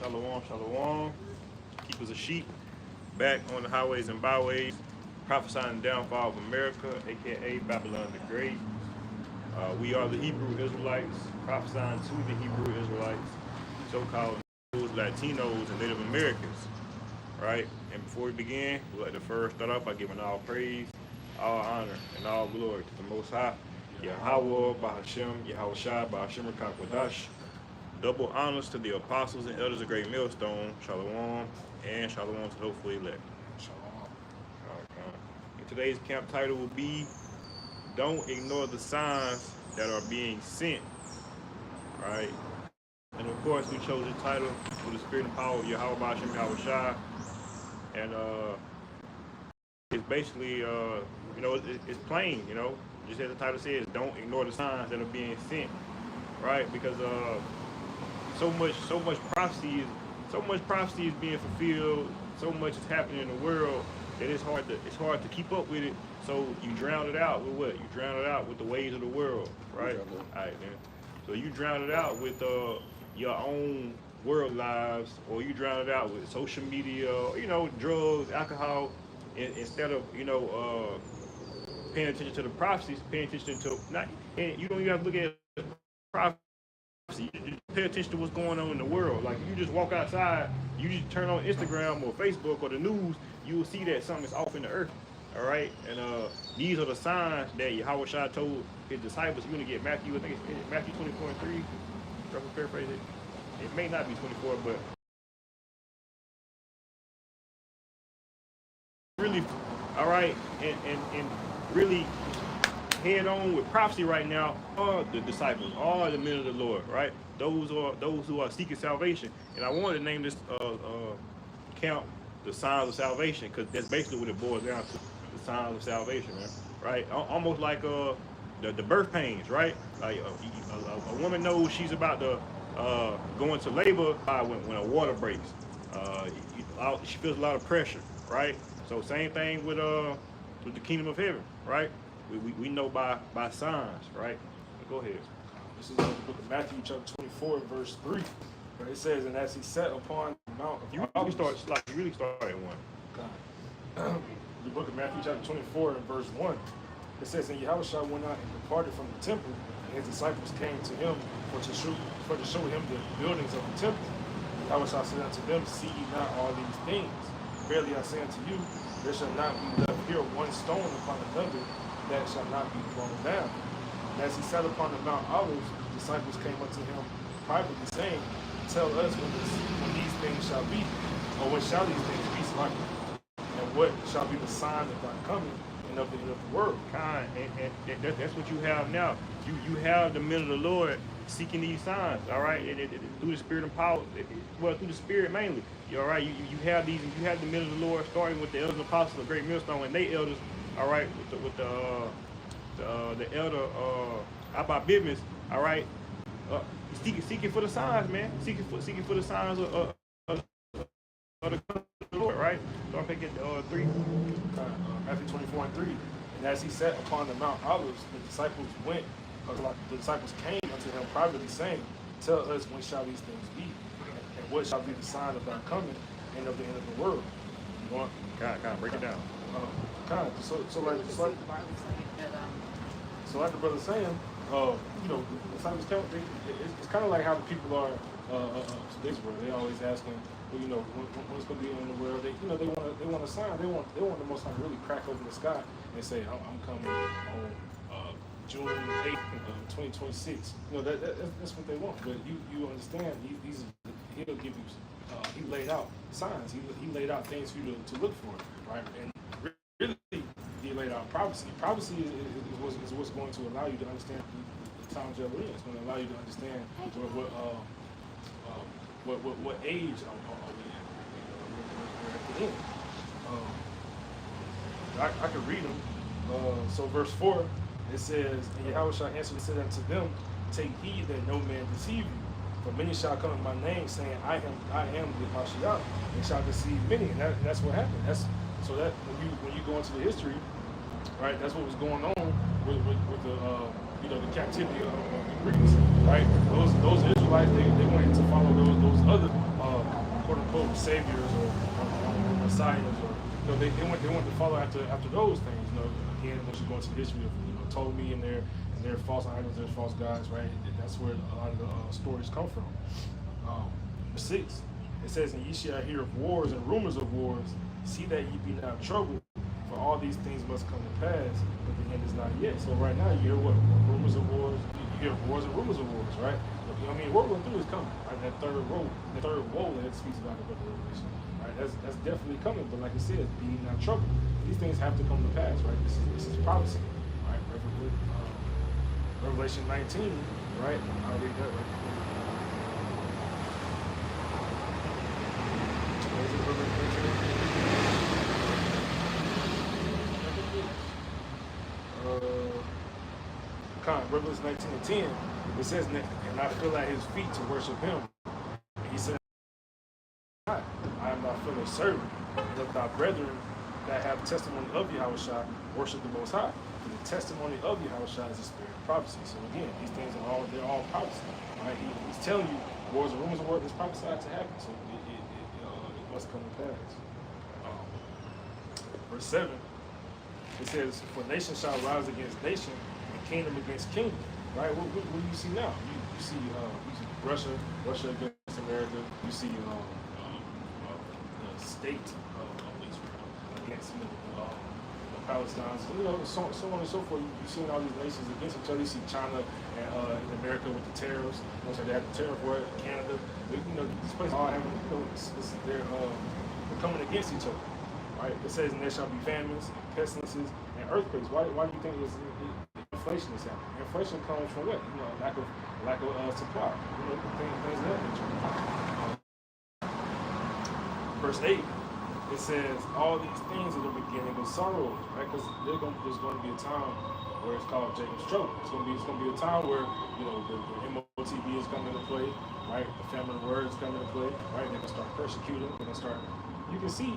Shalom, shalom. Keepers of sheep, back on the highways and byways, prophesying the downfall of America, aka Babylon the Great. We are the Hebrew Israelites, prophesying to the Hebrew Israelites, so-called Latinos, and Native Americans. Right? And before we begin, we'd like to first start off by giving all praise, all honor, and all glory to the Most High, Yahweh, Bahashem, Yahweh Shai, Bahashem, Rakakwadash. Double honors to the apostles and elders of Great Millstone, Shalom, and Shalom to hopefully elect. Shalom. And today's camp title will be Don't Ignore the Signs That Are Being Sent. Right? And of course, we chose the title for the spirit and power of Yahweh Bahashem, Yahweh Shai. And it's basically, it's plain, just as the title says, don't ignore the signs that are being sent. Right? Because so much prophecy is being fulfilled, so much is happening in the world that it's hard to keep up with it. So you drown it out with what? You drown it out with the ways of the world, right? All right, man. So you drown it out with your own world lives, or you drown it out with social media, drugs, alcohol, instead of paying attention to the prophecies, paying attention to and you don't even have to look at prophecy. You pay attention to what's going on in the world. Like, you just walk outside, you just turn on Instagram or Facebook or the news, you will see that something is off in the earth. All right, and these are the signs that Yahweh Shai told his disciples. You're gonna get Matthew, I think it's Matthew 24:3. Rough paraphrase it. It may not be 24, but really, all right, and really head on with prophecy right now are the disciples, are the men of the Lord, right? Those who are seeking salvation. And I wanted to name this camp the signs of salvation, because that's basically what it boils down to, the signs of salvation, man. Right? Almost like the birth pains, right? Like a woman knows she's about to go into labor when her water breaks. She feels a lot of pressure, right? So same thing with the kingdom of heaven, right? We know by signs, right? Go ahead. This is the book of Matthew, chapter 24, verse 3. Where it says, and as he sat upon the Mount of Olives. You really start at one. The book of Matthew, chapter 24, and verse 1. It says, and Yahushua went out and departed from the temple, and his disciples came to him for to show him the buildings of the temple. Yahushua said unto them, see ye not all these things? Verily I say unto you, there shall not be left here one stone upon another that shall not be thrown down. And as he sat upon the Mount Olives, the disciples came unto him privately, saying, tell us when these things shall be, or when shall these things be, and what shall be the sign of thy coming and of the end of the world. And that's what you have now. You have the men of the Lord seeking these signs, all right, through the spirit and power, through the spirit mainly. All right, you have these, you have the men of the Lord, starting with the elders and apostles of Great Millstone and they elders, all right, with the elder Abba Bivens, all right, seeking for the signs, man, seeking for the signs of the Lord, right? So I'm picking 3. Matthew 24 and 3. And as he sat upon the Mount Olives, the disciples came unto him privately, saying, tell us when shall these things be, and what shall be the sign of thy coming and of the end of the world. You want? Kind of break it down. So like the brother's saying, the disciples come. It's kind of like how the people are today's world. They always asking, well, what's going to be in the world? They want a sign. They want the Most High to really crack open the sky and say, I'm coming on June 8th, 2026. That's what they want. But you understand, he'll give you. He laid out signs. He laid out things for you to look for, right? And really, he laid out prophecy. Prophecy is what's going to allow you to understand the times that we're in. It's going to allow you to understand what age are we in. We're at the end. I could read them. So verse 4, it says, and Yahweh shall answer and said unto them, take heed that no man deceive you. For many shall come in my name, saying, I am the Mashiach, and shall deceive many. And that's what happened. So that when you go into the history, right, that's what was going on with the captivity of the Greeks, right? Those Israelites, they went to follow those other quote saviors or messiahs, or they want to follow after those things. Again, once you go into the history of Ptolemy and their false idols, their false gods, right? That's where a lot of the stories come from. Number 6, it says, "And ye shall hear of wars and rumors of wars. See that ye be not troubled, for all these things must come to pass, but the end is not yet." So right now you hear what? Rumors of wars. You hear wars and rumors of wars, right? World War III is coming, right? That third woe that it speaks about in the book of Revelation, right? That's definitely coming. But like it says, be not troubled. These things have to come to pass, right? This is prophecy, right? Revelation 19, right? I'll read that right. Revelation 19:10, it says, "And I fell at his feet to worship him. And he said, I am thy fellow servant, let thy brethren that have testimony of Yahushua worship the Most High. For the testimony of Yahushua is the spirit of prophecy." So again, these things they're all prophecy. Right? He's telling you wars and rumors of war is prophesied to happen. So it must come to pass. Verse 7, it says, "For nation shall rise against nation, and kingdom against kingdom." Right? What do you see now? You see Russia against America. You see the state of Israel against Palestine. So on and so forth. You've seen all these nations against each other. You see China and America with the tariffs. They have the tariff war. Canada. These places all have. They're coming against each other. Right? It says, "And there shall be famines, pestilences, and earthquakes." Why do you think inflation is happening? Inflation comes from what? Lack of supply. Things of that nature. Verse 8, it says, "All these things are the beginning of sorrows," right? Because there's going to be a time where it's called Jacob's trouble. It's going to be a time where the MOTB is coming into play, right? The famine of words coming into play, right? They're going to start persecuting. They're going to start. You can see,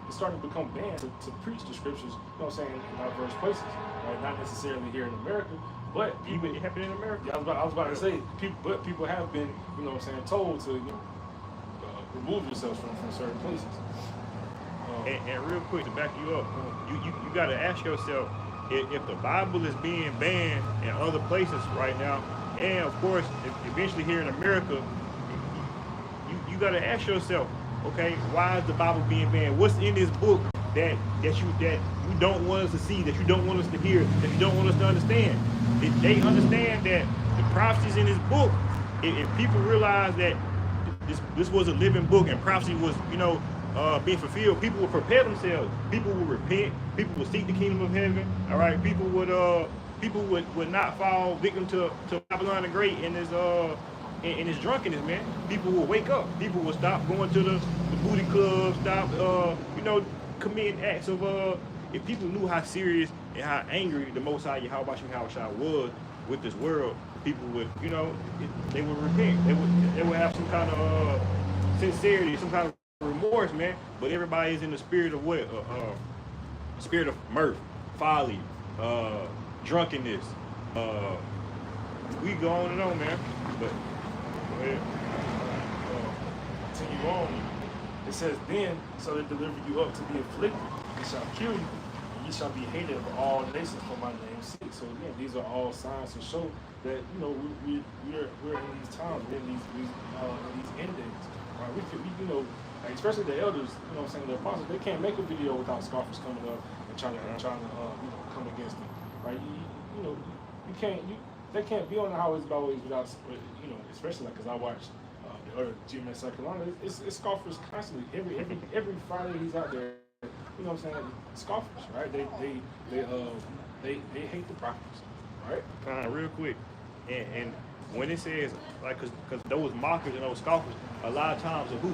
it's starting to become banned to preach the scriptures. In diverse places, right? Not necessarily here in America, but Even it happened in America. Yeah, I was about to say, people have been, told to, remove yourselves from certain places. And real quick to back you up, you got to ask yourself if the Bible is being banned in other places right now, and of course, eventually here in America, you got to ask yourself, okay, why is the Bible being banned? What's in this book that you don't want us to see, that you don't want us to hear, that you don't want us to understand? They understand that the prophecies in this book, if people realize that this was a living book and prophecy was, being fulfilled, people would prepare themselves. People would repent. People would seek the kingdom of heaven. All right, people would not fall victim to Babylon the Great and his drunkenness, man. People will wake up. People will stop going to the booty clubs, stop, committing acts of, if people knew how serious and how angry the Most High Yahweh was with this world, people would, they would repent. They would have some kind of sincerity, some kind of remorse, man. But everybody is in the spirit of what? Spirit of mirth, folly, drunkenness. We go on and on, man. But continue on. It says, "Then shall they deliver you up to be afflicted, and shall kill you, and ye shall be hated of all nations for my name's sake." So again, these are all signs to show that we're in these times, we're in these end days. Right? Like especially the elders, the apostles, they can't make a video without scoffers coming up and trying to come against them. Right? They can't be on the highways and byways without, especially because I watch the other GMS South Carolina. It's scoffers constantly. Every Friday he's out there. Scoffers, right? They hate the prophets, right? Real quick, and when it says because those mockers and those scoffers, a lot of times are who?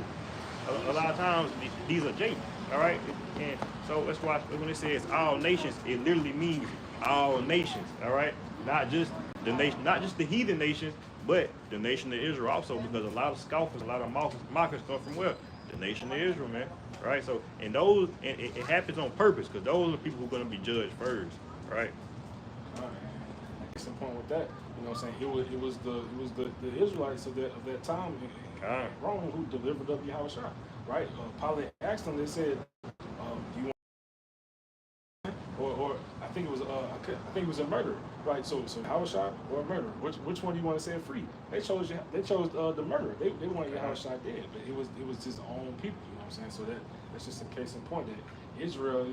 A lot of times these are Japheth, all right? And so that's why when it says all nations, it literally means all nations, all right? Not just the nation, not just the heathen nations, but the nation of Israel also, because a lot of scoffers, a lot of mockers come from where? The nation of Israel, man. Right? So, and it happens on purpose, because those are the people who are going to be judged first, right? All right. I guess the point with that, it was the Israelites of that time Rome who delivered up Yahushua, right? Pilate asked them. They said, "Do you want?" Or I think it was I think it was a murderer, right? So Yahushua or a murderer? Which one do you want to set free? They chose the murderer. They wanted Yahushua dead, but it was his own people. You know what I'm saying? So that's just a case in point that Israel,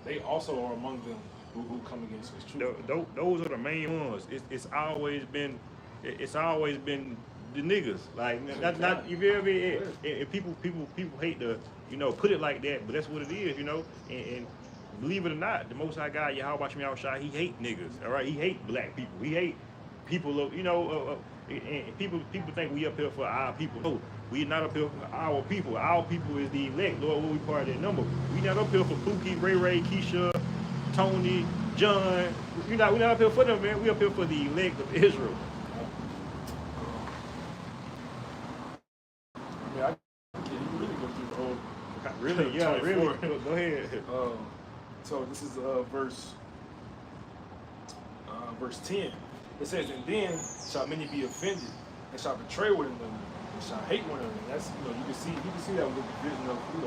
they also are among them who come against his truth. Those are the main ones. It's always been the niggas. Like not you feel me? And people hate to put it like that, but that's what it is. And believe it or not, the Most High God, Yahweh Shemi Shai, he hate niggas. All right, he hate black people. He hate people of and people think we up here for our people. No, we not up here for our people. Our people is the elect. Lord, we part of that number. We not up here for Pookie, Ray, Keisha, Tony, John. We not up here for them, man. We up here for the elect of Israel. I mean, you really go through the whole. Really, yeah, 24. really. Go ahead. So this is verse 10. It says, "And then shall many be offended, and shall betray one another, and shall hate one another." And that's you can see that with the division of you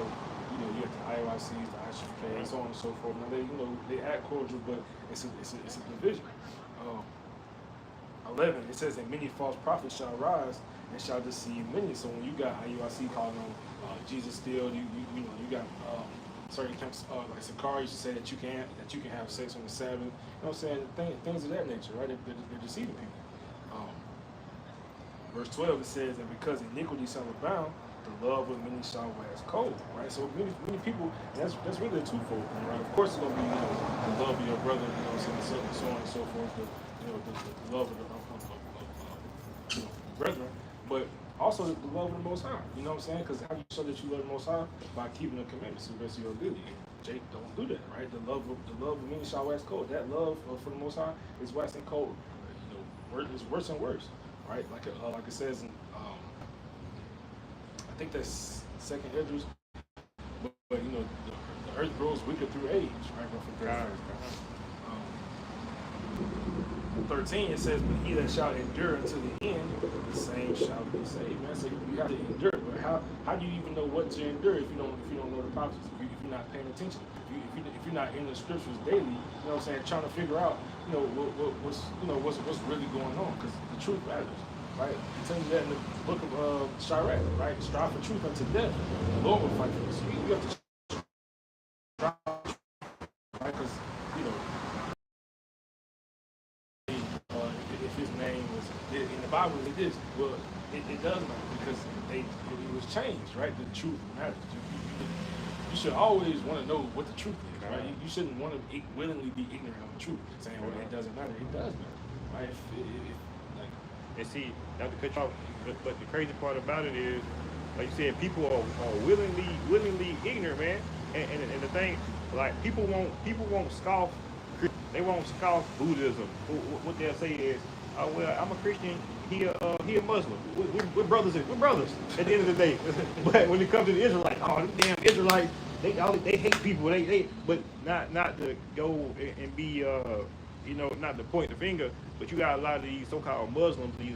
got the IOICs, the ISFK, and so on and so forth. Now they act cordial, but it's a division. 11. It says, "And many false prophets shall rise and shall deceive many." So when you got IUIC calling on Jesus still, you got certain camps like Sakari used to say that you can have sex on the Sabbath. You know what I'm saying? Things of that nature, right? They're deceiving people. Verse 12 it says, "And because iniquity shall abound, the love of many shall wax cold." Right? So many people. That's really a twofold thing, right? Of course, it's gonna be the love of your brother, so on and so forth. The love of the brethren, but also the love of the Most High. You know what I'm saying? Because how do you show that you love the Most High? By keeping the commandments to the best of your ability. Jake, don't do that, right? The love of many shall wax cold. That love for the Most High is waxing cold. It's worse and worse, right? Like it says in, I think that's 2nd Esdras, but the earth grows wicked through age, right? 13 it says, "But he that shall endure until the end, the same shall be saved." Man, so you have to endure. But how do you even know what to endure if you don't know the prophecies? If you're not paying attention, if you're not in the scriptures daily, you know what I'm saying, trying to figure out what's really going on, because the truth matters, right? It tells you that in the book of Shirach, right? "Strive for truth unto death, the Lord will fight for you." So you have to strive, right? Because if his name was in the Bible, it is. Well, it does matter because it was changed, right? The truth matters. You should always want to know what the truth is, right? You shouldn't want to willingly be ignorant of the truth, saying, "Well, it doesn't matter." It does matter, right? And see, not to cut you off, but the crazy part about it is, like you said, people are willingly ignorant, man. And the thing, like people won't scoff. They won't scoff Buddhism. What they'll say is, "Oh well, I'm a Christian. He a Muslim. We're brothers. We're brothers." At the end of the day, but when it comes to the Israelites, oh damn Israelites, they hate people. But not to go and be not to point the finger, but you got a lot of these so-called Muslims, these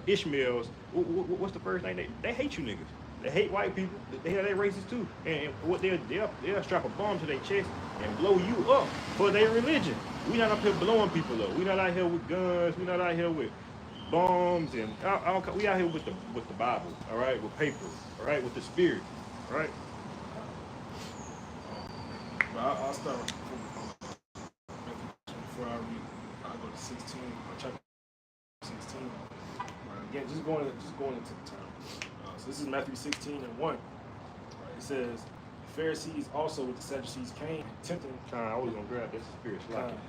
Ishmaels. What's the first thing they hate you niggas? They hate white people. They racist too. And what they'll strap a bomb to their chest and blow you up for their religion. We not up here blowing people up. We not out here with guns. We not out here with bombs and we out here with the Bible. All right, with paper. All right, with the Spirit. All right. I'll start before I go to 16 or chapter 16. Again, just going into the time. So this is Matthew 16:1. It says, "The Pharisees also with the Sadducees came, tempting." I was gonna grab this Spirit.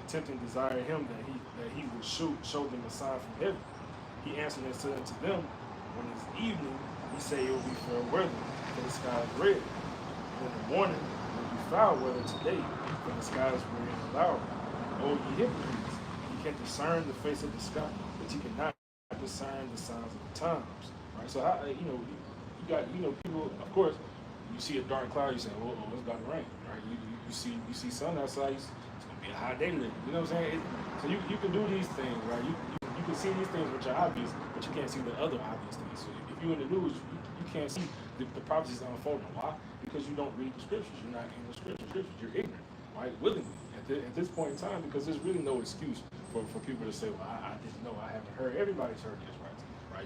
Tempting desired him that he would show them a sign from heaven. He answered and said unto them, "When it's evening, he say it will be fair weather, for the sky is red. And in the morning it will be foul weather today, for the sky is red and loud. O ye hypocrites, you can discern the face of the sky, but you cannot discern the signs of the times." Right. So you got people. Of course, you see a dark cloud, you say, "Oh, it's about to rain." Right. You see sun outside. It's gonna be a hot day today. You know what I'm saying? So you can do these things, right? You can see these things which are obvious, but you can't see the other obvious things. So if you're in the news, you can't see the prophecies unfolding. Why? Because you don't read the scriptures. You're not in the scriptures. You're ignorant, right? Willingly. At this point in time, because there's really no excuse for people to say, well, I didn't know, I haven't heard. Everybody's heard the Israelites, right?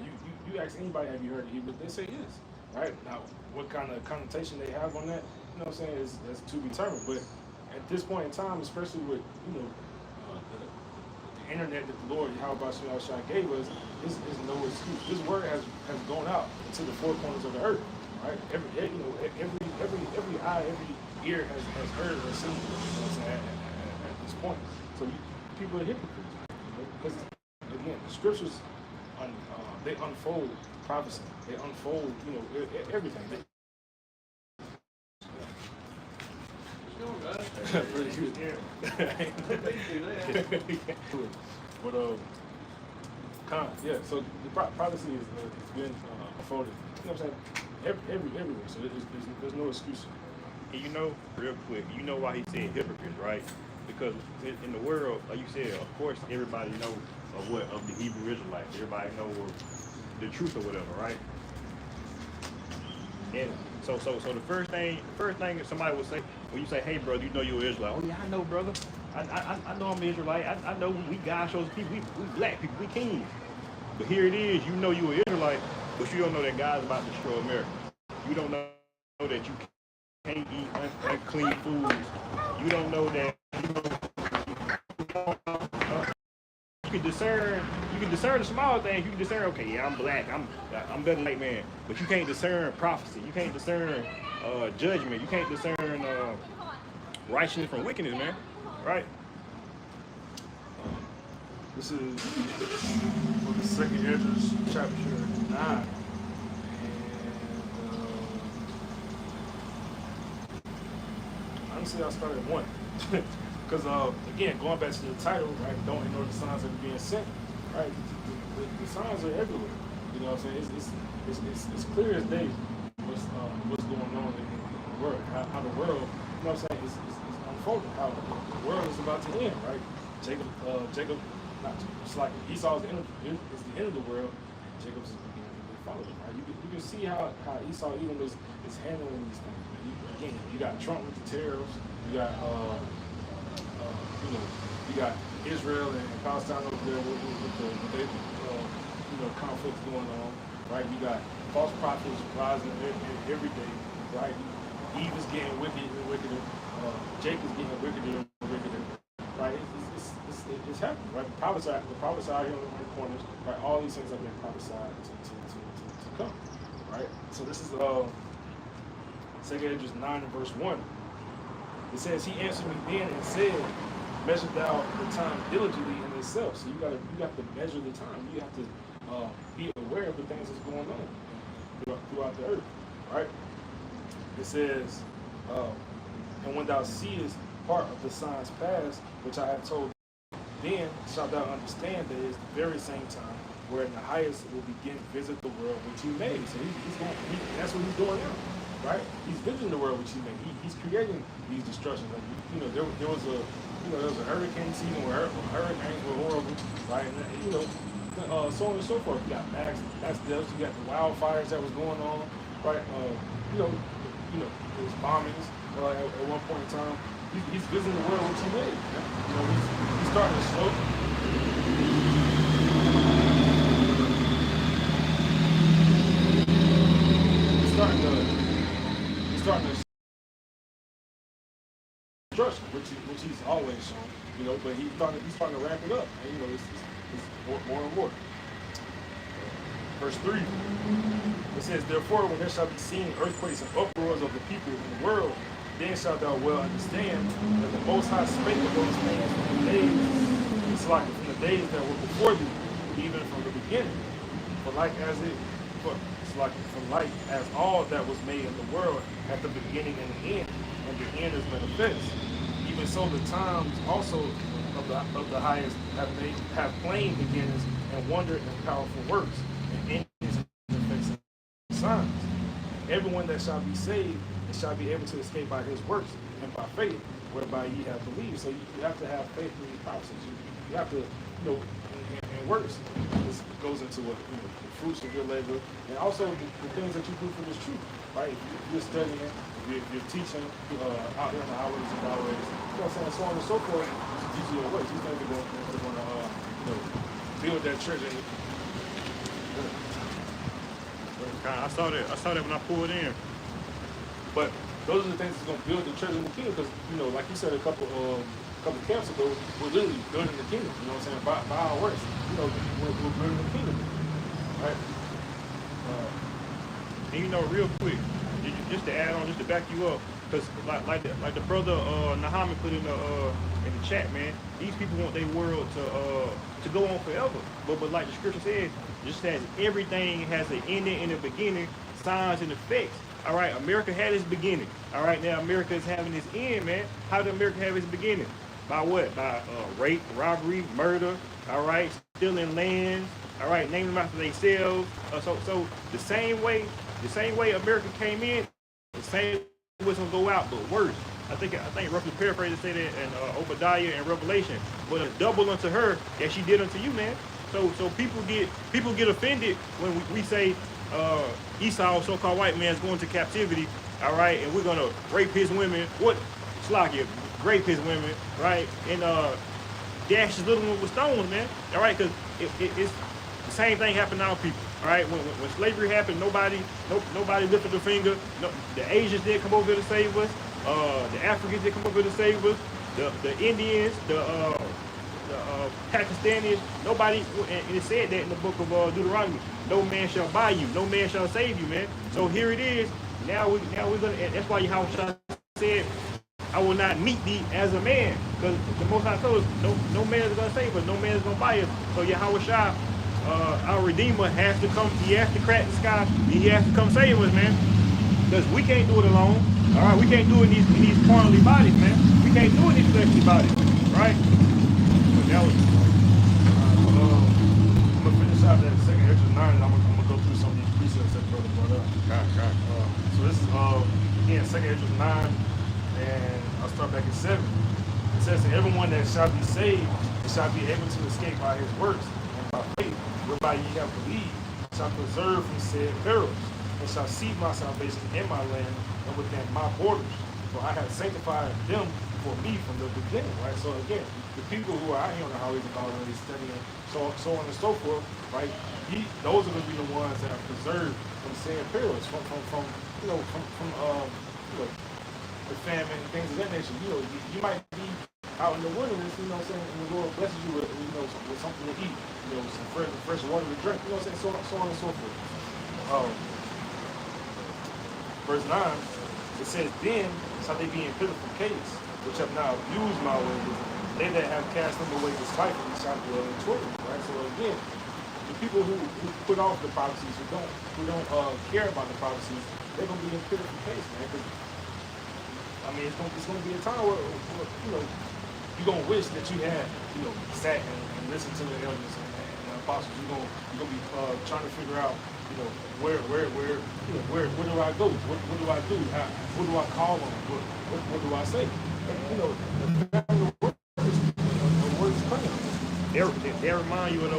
You ask anybody, have you heard the Hebrew? They say yes, right? Now, what kind of connotation they have on that, you know what I'm saying, is to be determined. But at this point in time, especially with, the internet that the Lord, Yahweh Shai gave us, is no excuse. This word has gone out to the four corners of the earth, right? Every eye, every ear has heard or seen, you know what I'm saying, at this point. So people are hypocrites, because again, the scriptures they unfold prophecy, they unfold, everything. But so the prophecy has been unfolded. You know what I'm saying? Everywhere. So there's no excuse. And real quick, why he said hypocrites, right? Because in the world, like you said, of course, everybody knows of the Hebrew Israelites. Everybody knows the truth or whatever, right? And so the first thing that somebody would say when you say, "Hey, brother, you know you're an Israelite." Oh yeah, I know, brother. I know I'm an Israelite. I know we God shows people. We black people. We kings. But here it is. You know you're an Israelite, but you don't know that God's about to destroy America. You don't know that you can't eat unclean foods. You don't know that you can discern the small things. You can discern, okay, yeah, I'm black, I'm better than white man, but you can't discern prophecy. You can't discern judgment. You can't discern righteousness from wickedness, man. Right? This is for the second Esdras, chapter 9. Honestly, I started at 1. Because, again, going back to the title, right, don't ignore the signs that are being sent, right? The signs are everywhere. You know what I'm saying? It's clear as day what's going on in the world, how the world, you know what I'm saying, is unfolding, how the world is about to end, right? It's like Esau's the end of the world, Jacob's is beginning to be followed, right? You can see how Esau even is handling these things, man. You got Trump with the tariffs, you got you got Israel and Palestine over there with the conflicts going on, right? You got false prophets rising every day, right? Eve is getting wickeder and wickeder. Jacob's getting wickeder and wickeder, right? It's happening, right? The prophets are here on the corners, right? All these things have been prophesied to come, right? So this is 2 Esdras 9 and verse 1. It says, "He answered me then and said, measure thou the time diligently in itself." So you have to measure the time. You have to be aware of the things that's going on throughout the earth, right? It says, "And when thou seest part of the signs past, which I have told, then shalt thou understand that it is the very same time wherein the highest will begin to visit the world which he made." So that's what he's doing now, right? He's visiting the world which he made. He's creating these destructions. Like, there was a hurricane season where hurricanes were horrible, right? And so on and so forth. You got mass deaths. You got the wildfires that was going on, right? There's bombings at one point in time. He's visiting the world which he made. He's starting to slow. He's starting to destruction, which he's always shown, but he's starting to ramp it up, and it's more and more. Verse 3, it says, "Therefore, when there shall be seen earthquakes and uproars of the people in the world, then shalt thou well understand that the Most High spake of those things from the days that were before thee, even from the beginning. For like as all that was made in the world at the beginning and the end is manifest, even so the times also of the highest have plain beginnings and wonder and powerful works, and endings and effects and signs. Everyone that shall be saved and shall be able to escape by his works and by faith, whereby ye have believed." So you have to have faith in these prophecies. You have to, and works. This goes into what the fruits of your labor, and also the things that you do for this truth, right? If you're studying, if you're teaching out here in the highways and byways, you know what I'm saying, so on and so forth. These are your works. These things are going to build that treasure. I saw that when I pulled in. But those are the things that's going to build the treasure in the kingdom, because like you said a couple camps ago, we're literally building the kingdom. You know what I'm saying? By our works, we're building the kingdom, right? And real quick, just to add on, just to back you up, because like the brother Nahaman put in the chat, man. These people want their world to go on forever, but like the scripture says, just as everything has an ending and a beginning, signs and effects. All right, America had its beginning. All right, now America is having its end, man. How did America have its beginning? By what? By rape, robbery, murder. All right, stealing lands. All right, naming them after themselves. So the same way America came in, the same way it's gonna go out, but worse. I think roughly paraphrase say that in Obadiah and Revelation. But a double unto her that she did unto you, man. So people get offended when we say Esau, so-called white man, is going to captivity, all right, and we're gonna rape his women. What? Slakia, rape his women, right? And dash his little one with stones, man. All right, because it's the same thing happened to our people. All right, when slavery happened, nobody lifted a finger. No, the Asians didn't come over to save us. The Africans didn't come over to save us. The Indians, the Pakistanis, nobody. And it said that in the book of Deuteronomy. No man shall buy you. No man shall save you, man. So here it is. Now we're gonna. And that's why Yahweh said, I will not meet thee as a man, because the Most High told us, no man is gonna save us. No man is gonna buy us. So Yahweh Shah, our Redeemer, has to come. He has to crack the sky. He has to come save us, man. Because we can't do it alone. All right, we can't do it in these carnally bodies, man. We can't do it in these fleshly bodies, right? But that was. I'm gonna finish out that second Exodus 9, and I'm gonna go through some of these precepts that brother brought up. So this is again second Exodus 9, and I'll start back at 7. It says, "And everyone that shall be saved shall be able to escape by his works and by faith, whereby ye have believed, shall preserve from said perils, and shall see my salvation in my land and within my borders. For I have sanctified them for me from the beginning," right? So again, the people who are out here on the highways and byways studying, so on and so forth, right? Those are going to be the ones that are preserved from saying perils, from the famine and things of that nature. You might be out in the wilderness, and the Lord blesses you with something to eat, some fresh water to drink, so on and so forth. Verse 9, it says, "Then shall they be in pitiful case, which have not used my ways. They that have cast them away despitefully shall dwell in toil." Right? So again, the people who put off the prophecies, who don't care about the prophecies, they're gonna be in pitiful case, man. Because it's gonna be a time where you're gonna wish that you had sat and listened to the elders and the apostles. You're gonna be trying to figure out where do I go? What do I do? What do I call on? What do I say? And, the words coming. They remind you of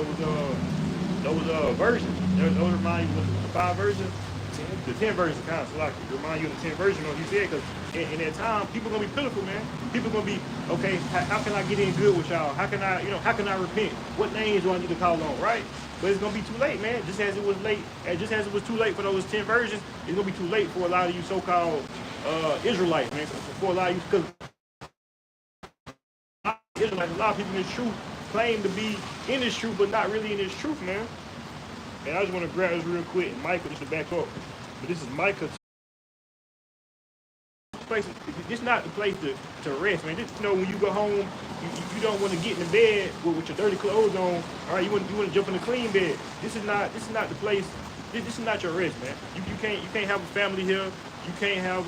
those versions. Those remind you of the 5 versions. The 10 versions kind of like it. Remind you of the 10 version of what you said, because in that time, people gonna be pitiful, man. People gonna be, okay, how can I get in good with y'all? How can I repent? What names do I need to call on, right? But it's gonna be too late, man. Just as it was late, and just as it was too late for those 10 versions, it's gonna be too late for a lot of you so-called Israelites, man. For a lot of you, because Israelites, a lot of people in this truth claim to be in this truth, but not really in this truth, man. And I just want to grab this real quick, and Micah, just to back up. But this is Micah. It's not the place to rest, man. Just, when you go home, you don't want to get in the bed with your dirty clothes on. All right, you want to jump in a clean bed. This is not the place. This is not your rest, man. You can't have a family here. You can't have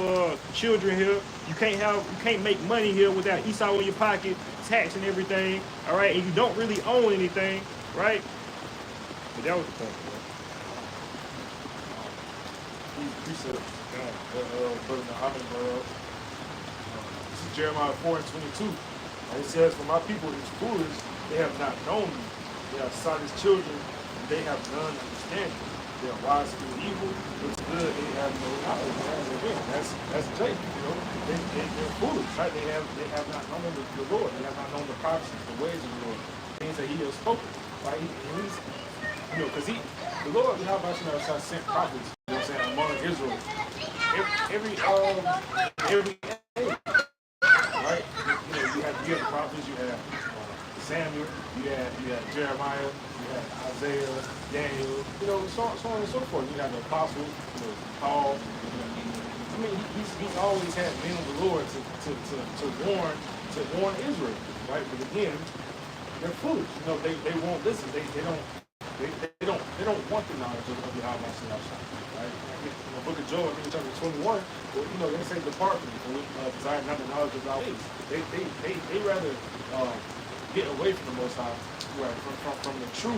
children here. You can't make money here without Esau in your pocket, tax and everything. All right, and you don't really own anything, right? But that was the point, man. These precepts, Brother Muhammad, this is Jeremiah 4:22. And it says, "For my people is foolish, they have not known me, They are Sodom's children, and they have none understanding. They are wise to do evil, what's good, they have no knowledge. And again, that's Jacob, they're foolish, right? They have not known the Lord. They have not known the prophecies, the ways of the Lord, things that he has spoken, right? Because the Lord, Yahweh sent prophets, among Israel, every age, right? You have the prophets, you have Samuel, you had Jeremiah, you had Isaiah, Daniel, so on and so forth. You have the apostles, Paul. He's always had men of the Lord to warn Israel, right? But again, they're foolish. They won't listen. They don't want the knowledge of Yahweh, right? In the book of Job, chapter 21, they say, "Depart from me, for we desire not the knowledge of thy ways." They rather get away from the Most High, right? From the true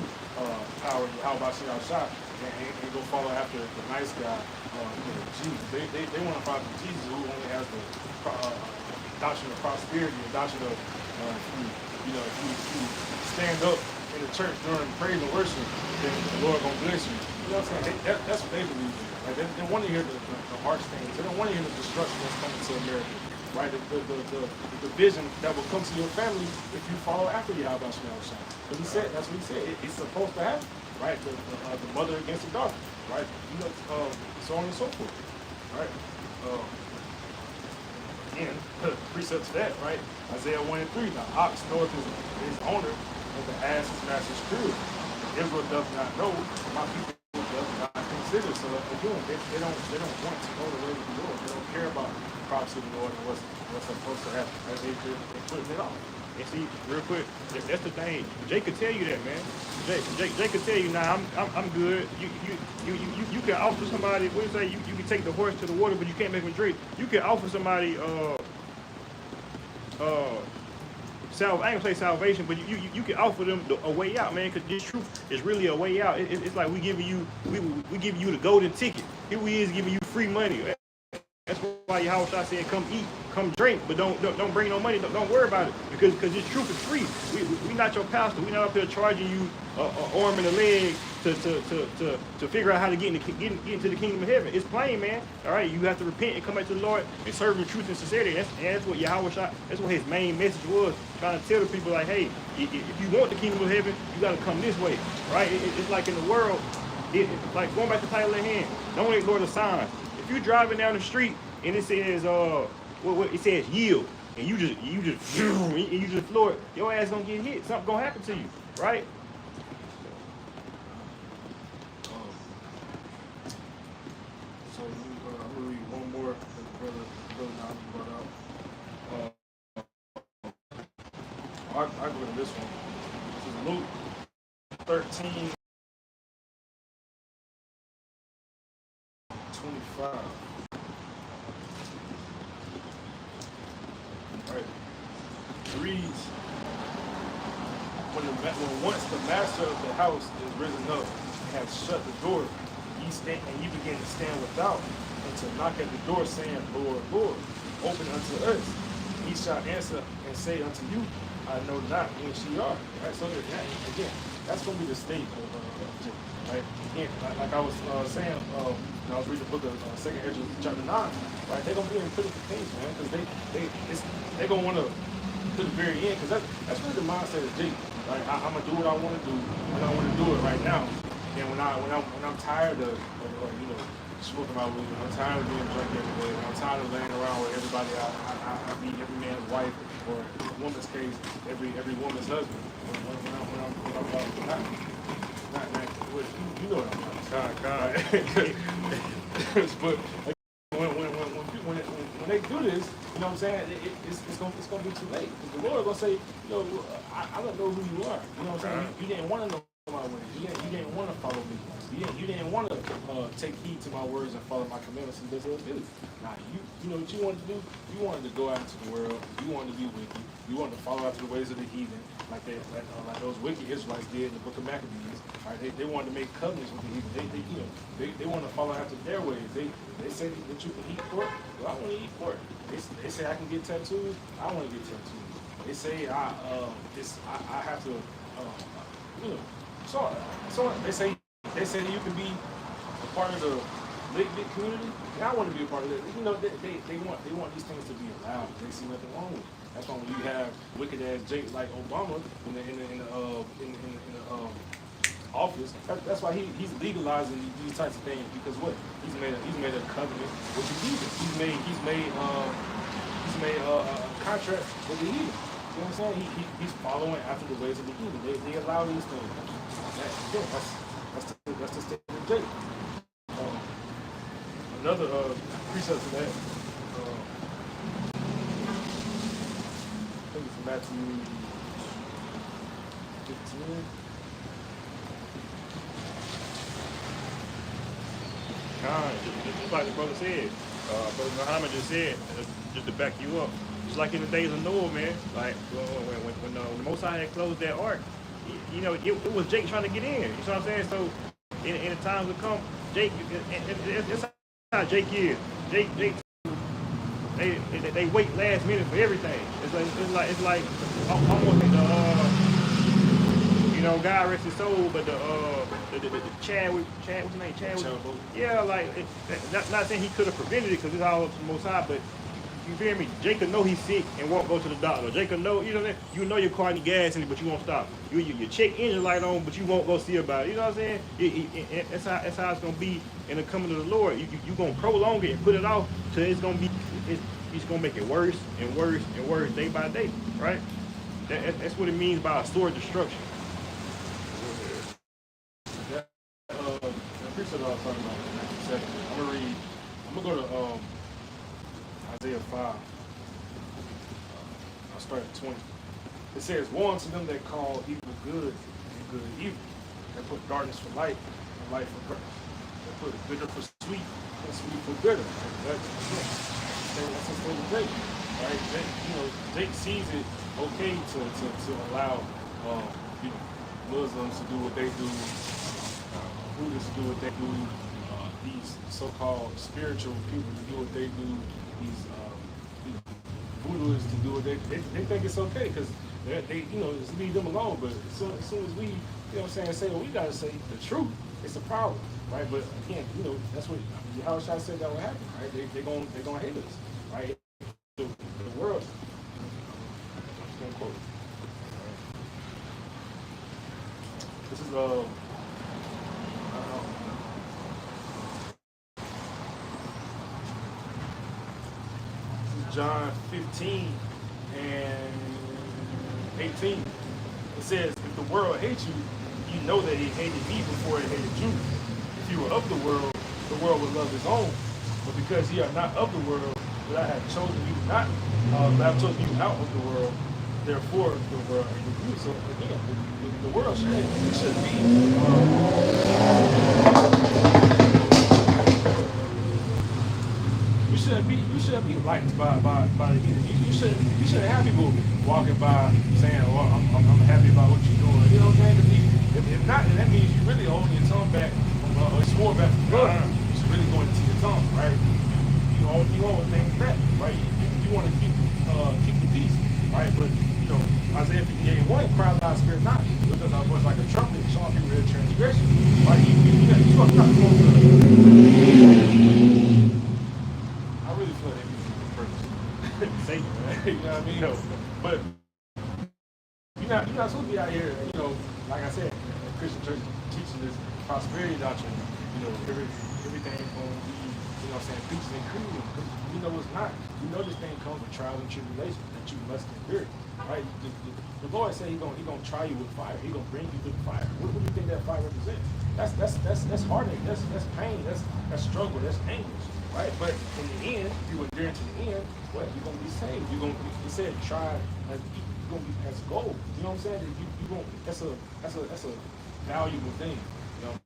power of Yahweh and go follow after the nice guy, Jesus. They want to follow Jesus, who only has the doctrine of prosperity, the doctrine of if you stand up in the church during praise and worship, then the Lord gonna bless you. You know what I'm saying? That's what they believe in. Like they want to hear the heart stains. They don't want to hear the destruction that's coming to America. Right? The division that will come to your family if you follow after Yahweh. But that's what he said. It's supposed to happen. Right? The mother against the daughter. Right? So on and so forth. Right? Again, precepts that, right? Isaiah 1 and 3. The ox knoweth his owner, and the ass his master's crew. Israel does not know, my people does not consider. So again, they don't want to know the way of the Lord. They don't care about the prophecy of the Lord and what's supposed to happen. Right? They're putting it off. And see, real quick, that's the thing. Jay could tell you that, man. Jay could tell you, nah, I'm good. You can offer somebody. What do you say? You can take the horse to the water, but you can't make him drink. You can offer somebody I ain't gonna say salvation, but you can offer them a way out, man. Because this truth is really a way out. It's like we giving you the golden ticket. Here we is giving you free money. That's why Yahweh said, "Come eat, come drink, but don't bring no money. Don't worry about it, because this truth is free. We not your pastor. We not up there charging you an arm and a leg to figure out how to get into the kingdom of heaven. It's plain, man. All right, you have to repent and come back to the Lord and serve Him truth and sincerity. That's what Yahweh that's what His main message was, trying to tell the people, like, hey, if you want the kingdom of heaven, you got to come this way, right? It's like in the world, it's like going back to title of hand. Don't ignore the signs. If you're driving down the street and it says it says yield, and you just floor it, your ass gonna get hit. Something gonna happen to you, right? So I'm gonna read one more that brother Nahum brought out. I go to this one. This is Luke 13. 25. Right. It reads, when once the master of the house is risen up and has shut the door, ye begin to stand without and to knock at the door, saying, Lord, Lord, open unto us. He shall answer and say unto you, I know not whence ye are. Right. So again, that's going to be the state of right? Again, like I was saying, when I was reading the book of 2nd Ezra, chapter 9, right? They're gonna be in critical things, man, because they're gonna want to to the very end, because that's really the mindset of Jake. Like I'm gonna do what I want to do when I want to do it right now, and when I'm tired of smoking my weed, when I'm tired of being drunk every day, when I'm tired of laying around with everybody I meet every man's wife, or in a woman's case, every woman's husband. When I'm not, you know what I'm talking about. But when they do this, you know what I'm saying, it's gonna be too late. Because the Lord gonna say, I don't know who you are. You know what I'm saying? You didn't want to know my ways. You didn't want to follow me. You didn't want to take heed to my words and follow my commandments, and this will do. Now you know what you wanted to do? You wanted to go out into the world. You wanted to be wicked. You wanted to follow after the ways of the heathen, like those wicked Israelites did in the book of Maccabees. Right? They wanted to make covenants with the heathen. They want to follow after their ways. They say that you can eat pork. Well, I want to eat pork. They say I can get tattoos. I want to get tattoos. They say I have to. you know, so they say you can be a part of the Big community. And I want to be a part of it. You know, they want these things to be allowed. They see nothing wrong with it. That's why when you have wicked ass Jake like Obama in the office, that's why he's legalizing these types of things, because what he's made a covenant with the heathen. He's made a contract with the heathen. You know what I'm saying? He's following after the ways of the heathen. They allow these things. That's the state of Jake. Another precept to that, I think it's Matthew 15. Just like the brother said, Brother Muhammad just said, just to back you up, just like in the days of Noah, man, like when the Most High had closed that ark, you know, it was Jake trying to get in. You know what I'm saying? So in the times to come, Jake, it's how Jake is. Jake, they wait last minute for everything. It's like almost you know, God rest his soul, but the Chad, what's his name? Chad. Yeah, like not saying he could have prevented it because it's all up to the Most High, but you feel me? Jake could know he's sick and won't go to the doctor. Jake could know, you know, you know your car need gas in it, but you won't stop. You check engine light on, but you won't go see about it. You know what I'm saying? That's how it's gonna be in the coming of the Lord. You gonna prolong it and put it off till it's gonna be. He's gonna make it worse and worse and worse day by day, right? That's what it means by a sword destruction. I appreciate what I was talking about in Matthew 7. I'm gonna go to Isaiah 5. I'll start at 20. It says, "Woe unto them that call evil good and good evil, that put darkness for light and light for darkness, that put bitter for sweet and sweet for bitter." That's a thing of Jake, right? Jake sees it okay to allow you know, Muslims to do what they do, Buddhists to do what they do, these so-called spiritual people to do what they do, these Buddhists to do what they think it's okay because they you know, just leave them alone. But as soon as we, you know what I'm saying, say what we gotta say, the truth, it's a problem, right? But again, you know, that's what Yahushua said that would happen, right? They're gonna hate us, right? The world. I'm just gonna quote it. This is John 15 and 18. It says, "If the world hates you, you know that it hated me before it hated you. If you were of the world would love his own. But because ye are not of the world, but I have chosen you not, I have chosen you out of the world, therefore the world hated you." So again, the world should be you shouldn't be liked by the heathen. You shouldn't have people walking by saying, "Well, I'm happy about what you're doing." You know what I'm saying? If not, then that means you really holding your tongue back, or swore back from blood. You should really go into your tongue, right? You hold things back, right? You want to keep the peace, right? But you know, Isaiah 58:1 cries out, "Spirit not," because I was like a trumpet showing people their transgression, right? You are not going to. I really feel that people purpose. Satan, right? You know what I mean? No. But you're not supposed to be out here, you know, like I said, the Christian church teaching this prosperity doctrine. You know, everything's going to be, you know what I'm saying, peaches and cream. You know it's not. You know this thing comes with trials and tribulations that you must endure, right? The Lord said He's gonna try you with fire. He's gonna bring you through the fire. What do you think that fire represents? That's heartache. That's pain. That's struggle. That's anguish, right? But in the end, if you endure to the end, what? You're gonna be saved. You're gonna. He said, "Try as you're gonna be as gold." You know what I'm saying? You gonna. That's a valuable thing. You know.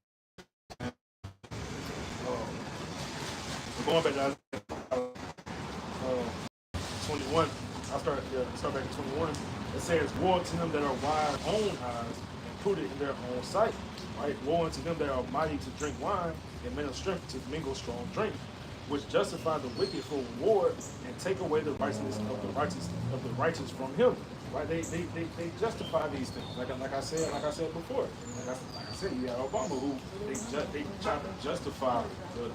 Going back to 21, I'll start back at 21. It says, "Woe unto them that are wise in their own eyes and prudent in their own sight." Right? "Woe unto them that are mighty to drink wine and men of strength to mingle strong drink, which justify the wicked for reward and take away the righteousness of the righteous from him. right? They justify these things. Like I said before. Like I said, you got Obama who they try to justify the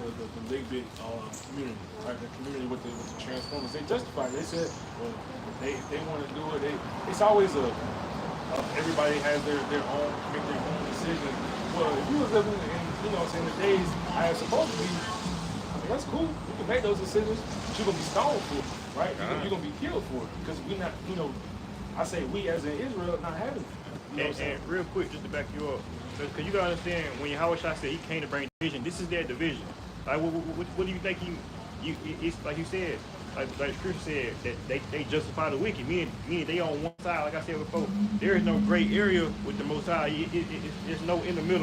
big community, right? The community with the Transformers. They justify it. They said, well, they want to do it. It's always everybody has their own, make their own decision. Well, if you was living in, you know what I'm saying, the days I am supposed to be, I mean, that's cool. You can make those decisions, but you're going to be stoned for it, right? You're going to be killed for it. Because we not, you know, I say we as in Israel not having it. You know And real quick, just to back you up, because you got to understand, when Yahweh Shai said he came to bring division, this is their division. Like, what do you think it's like you said, like Scripture said, that they justify the wicked, meaning they on one side, like I said before. There is no gray area with the Most High. There's no in the middle.